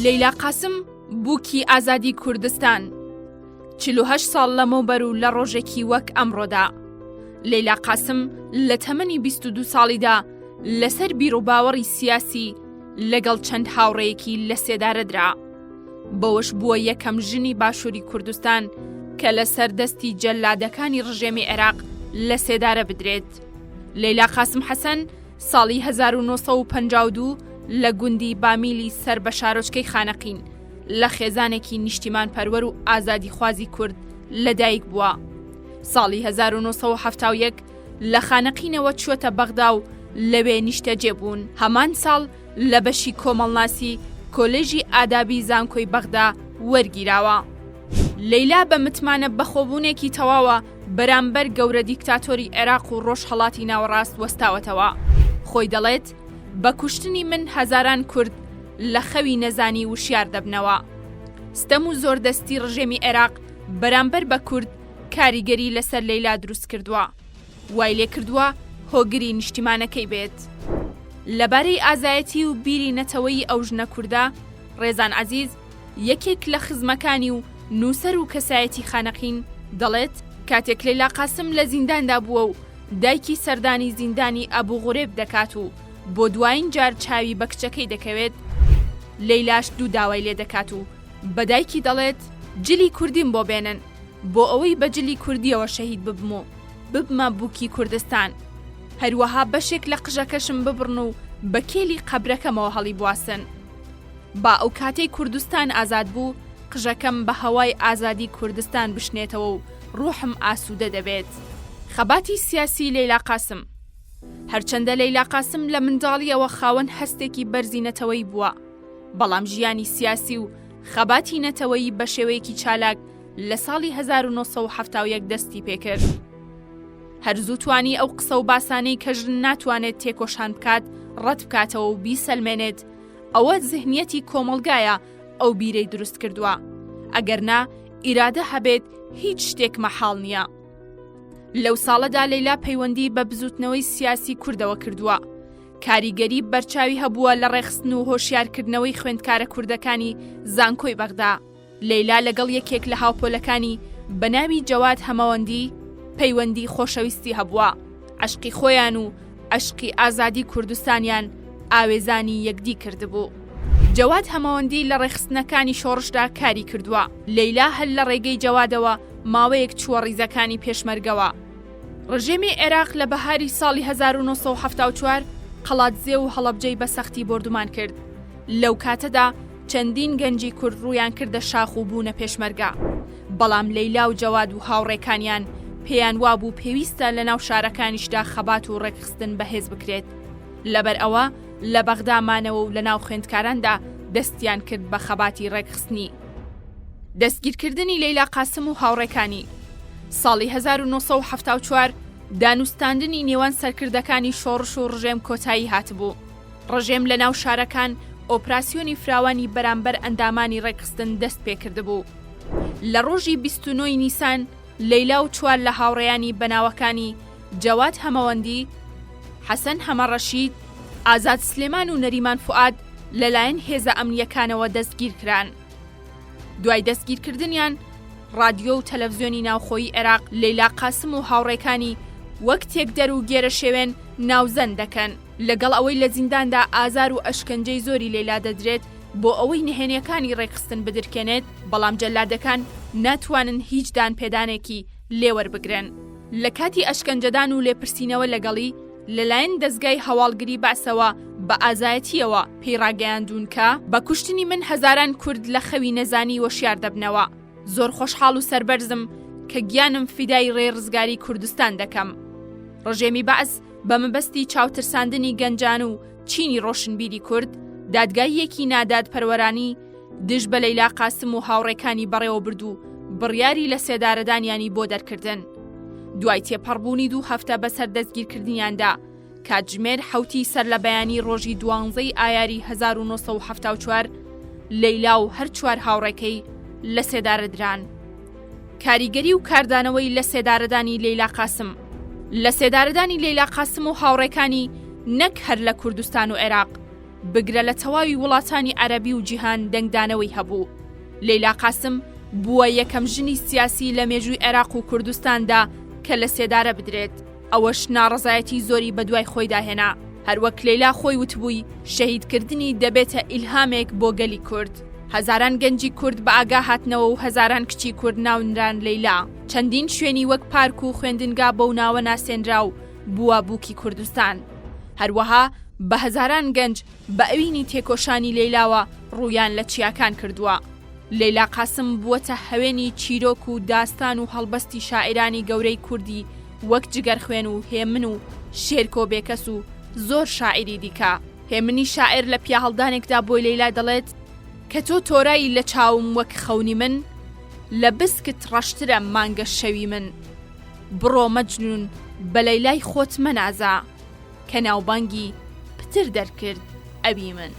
لەیلا قاسم بووکی ئازادی کوردستان 48 ساڵ لەمەوبەر و لە ڕۆژێکی وەک ئەمڕۆدا. لەیلا قاسم لە تەمەنی 22 ساڵیدا لەسەر بیرروباوەڕی سیاسی لەگەڵ چەند هاوڕێیەکی لە سێدارەدرا. بەوەش بووە یەکەم ژنی باشووری کوردستان کە لە سەردەستی جەلادەکانی ڕژێمی عێراق لە سێدارە بدرێت. لەیلا قاسم حەسەن ساڵی 1952 لە گوندی بامیلی سەر بە شارۆچکەی خانەقین لە خێزانێکی نیشتیمان پەروەر و ئازادی خوازی کورد لەدایک بووە. ساڵی 1970 لە خانەقینەوە چووەتە بەغدا و لەوێ نیشتەجێ بوون. هەمان ساڵ لە بەشی کۆمەڵناسی کۆلێژی ئادابی زانکۆی بەغدا وەرگیراوە. لەیلا بە متمانە بەخۆبوونێکی تەواوە بەرامبەر گەورە دیکتاتۆری عێراق و ڕۆژهەڵاتی ناوەڕاست وەستاوەتەوە. خۆی دەڵێت بە کوشتنی من هەزاران کورد لە خەوی نەزانی وشیار دەبنەوە. ستەم و زۆردەستی ڕژێمی عێراق بەرامبەر بە کورد کاریگەری لەسەر لەیلا دروست کردووە. وای لێ کردووە هۆگری نیشتیمانەکەی بێت. لەبارەی ئازایەتی و بیری نەتەوەی ئەو ژنە کووردا، ڕێزان عەزیز یەکێک لە خزمەکانی و نووسەر و کەسایەتی خانەقین دەڵێت کاتێک لەیلا قاسم لە زینداندا بووە و دایکی سەردانی زیندانی ئەبوو غورێب دەکات و بۆ دوایین جار چاوی بە کچەکەی دەکەوێت، لەیلاش دوو داوای لێ دەکات و بە دایکی دەڵێت جلی کوردیم بۆ بێنن بۆ ئەوەی بە جلی کوردیەوە شەهید ببم و ببمە بووکی کوردستان، هەروەها بەشێک لە قژەکەشم ببڕن و بە کێلی قەبرەکەمەوە هەڵی بواسن. با ئەو کاتەی کوردستان ئازاد بوو قژەکەم بە هەوای ئازادی کوردستان بشنێتەوە و ڕوحم ئاسوودە دەبێت. خەباتی سیاسی لەیلا قاسم. هەرچەندە لەیلا قاسم لە منداڵیەوە خاوەن هەستێکی بەرزی نەتەوەی بووە، بەڵام ژیانی سیاسی و خەباتی نەتەوەی بە شێوەیەکی چالاک لە ساڵی 1970 دەستی پێکرد. هەرزوو توانی ئەو قسە و باسانەی کە ژن ناتوانێت تێکۆشان بکات ڕەت بکاتەوە و بیسەلمێنێت، ئەوە زهنیەتی کۆمەڵگایە ئەو بیرەی دروست کردووە. ئەگەرنا ئیرادە هەبێت هیچ شتێک مەحاڵ نییە. لەو ساڵەدا لەیلا پەیوەندی بە بزوتنەوەی سیاسی کوردەوە کردووە. کاریگەری بەرچاوی هەبووە لە ڕێخستن و هۆشیارکردنەوەی خوێندکارە کوردەکانی زانکۆی بەغدا. لەیلا لەگەڵ یەکێک لە هاوپۆلەکانی بە ناوی جەواد هەمەوەندی پەیوەندی خۆشەویستی هەبووە. عەشقی خۆیان و عەشقی ئازادی کوردستانیان ئاوێزانی یەکدی کردبوو. جەواد هەمەوەندی لە ڕێخستنەکانی شۆڕشدا کاری کردووە. لەیلا هەل لە ڕێگەی جەوادەوە ماوەیەک چووە ڕیزەکانی پێشمەرگەوە. ڕژێمی عێراق لە بەهاری ساڵی 1974 قەڵاتزێ و هەڵەبجەی بە سەختی بردومان کرد. لەو کاتەدا چەندین گەنجی کورد ڕوویان کردە شاخ و بوونە پێشمەرگە. بەڵام لەیلا و جەواد و هاوڕێکانیان پێیان وابوو پێویستە لە ناو شارەکانیشدا خەبات و ڕێکخستن بەهێز بکرێت. لەبەر ئەوە لە بەغدامانەوە و لە ناو خوێندکاراندا دەستیان کرد بە خەباتی ڕێکخستنی. دەستگیرکردنی لەیلا قاسم و هاوڕێکانی. ساڵی 1974 دانوستاندنی نێوان سەرکردەکانی شۆڕش و ڕژێم کۆتایی هاتبوو. ڕژێم لە ناو شارەکان ئۆپراسیۆنی فراوانی بەرامبەر ئەندامانی ڕێکخستن دەست پێکردبوو. لە ڕۆژی 29 نیسان لەیلا و چوار لە هاوڕێیانی بەناوەکانی جەواد هەمەوەندی، حەسەن هەمەڕەشید، ئازاد سلێمان و نەریمان فوئاد لەلایەن هێزە ئەمنیەکانەوە دەستگیر کران. دوای دەستگیرکردنیان رادیۆ و تەلەڤیزیۆنی ناوخۆیی عێراق لەیلا قاسم و هاوڕێکانی وەک تێکدەر و گێرە شێوێن ناوزەن دەکەن. لەگەڵ ئەوەی لە زینداندا ئازار و ئەشکەنجەی زۆری لەیلا دەدرێت بۆ ئەوەی نهێنیەکانی ڕێکخستن بدرکێنێت، بەڵام جەلادەکان ناتوانن هیچ دانپێدانێکی لێوەربگرن. لە کاتی ئەشکەنجەدان و لێپرسینەوە لەگەڵی لەلایەن دەستگای هەواڵگری باسەوە بە ئازایەتیەوە پێڕاگەیاندون کە بە کوشتنی من هەزاران کورد لە خەوی نەزانی وەشیار دەبنەوە. زۆر خۆشحاڵ و سەربەرزم کە گیانم فیدای ڕێڕزگاری کوردستان دەکەم. ڕژێمی بەعز بە مەبەستی چاوترساندنی گەنجان و چینی ڕۆشنبیری کورد دادگاییەکی ناداد پەروەرانی دژ بە لەیلا قاسم و هاوڕێکانی بەڕێوە برد و بڕیاری لە سێدارەدانیانی بۆ دەرکردن. دوای تێپەڕبوونی 2 هەفتە بەسەر دەستگیرکردنیاندا کاتژمێر 7 سەر لە بەیانی ڕۆژی 12 ئایاری 1974 لەیلا و هەر چوار هاوڕێکەی لە سێدارەدران. کاریگەری و کاردانەوەی لە سێدارەدانی لەیلا قاسم. لە سێدارەدانی لەیلا قاسم و هاوڕێکانی نەک هەر لە کوردستان و عێراق بگرە لە تەواوی وڵاتانی عەرەبی و جیهان دەنگدانەوەی هەبوو. لەیلا قاسم بووە یەکەم ژنی سیاسی لە مێژووی عێراق و کوردستاندا کە لە سێدارە بدرێت. ئەوەش ناڕەزایەتی زۆری بەدوای خۆی داهێنا. هەروەک لەیلا خۆی وتبووی شەهیدکردنی دەبێتە ئیلهامێک بۆ گەلی کورد. هەزاران گەنجی کورد بە ئاگا هاتنەوە و هەزاران کچی کورد ناونران لەیلا. چەندین شوێنی وەک پارک و خوێندنگا بەو ناوە ناسێنرا و بووە بووکی کوردستان. هەروەها بە هەزاران گەنج بە ئەوینی تێکۆشانی لەیلاوە ڕوویان لە چیاکان کردووە. لەیلا قاسم بووەتە هەوێنی چیرۆک و داستان و هەڵبەستی شاعیرانی گەورەی کوردی وەک جگەرخوێن و هێمن و شێرکۆ بێکەس و زۆر شاعیری دیکە. هێمنی شاعیر لە پیا هەڵدانێکدا بۆی لەیلا دەڵێت کە تۆ تۆرایی لە چاوم وەک خەونی من، لە بسکت ڕەشترە مانگە شەوی من. بڕۆ مەجنون بە لەیلای خۆت مەنازە، کە ناوبانگی پتر دەرکرد ئەوی من.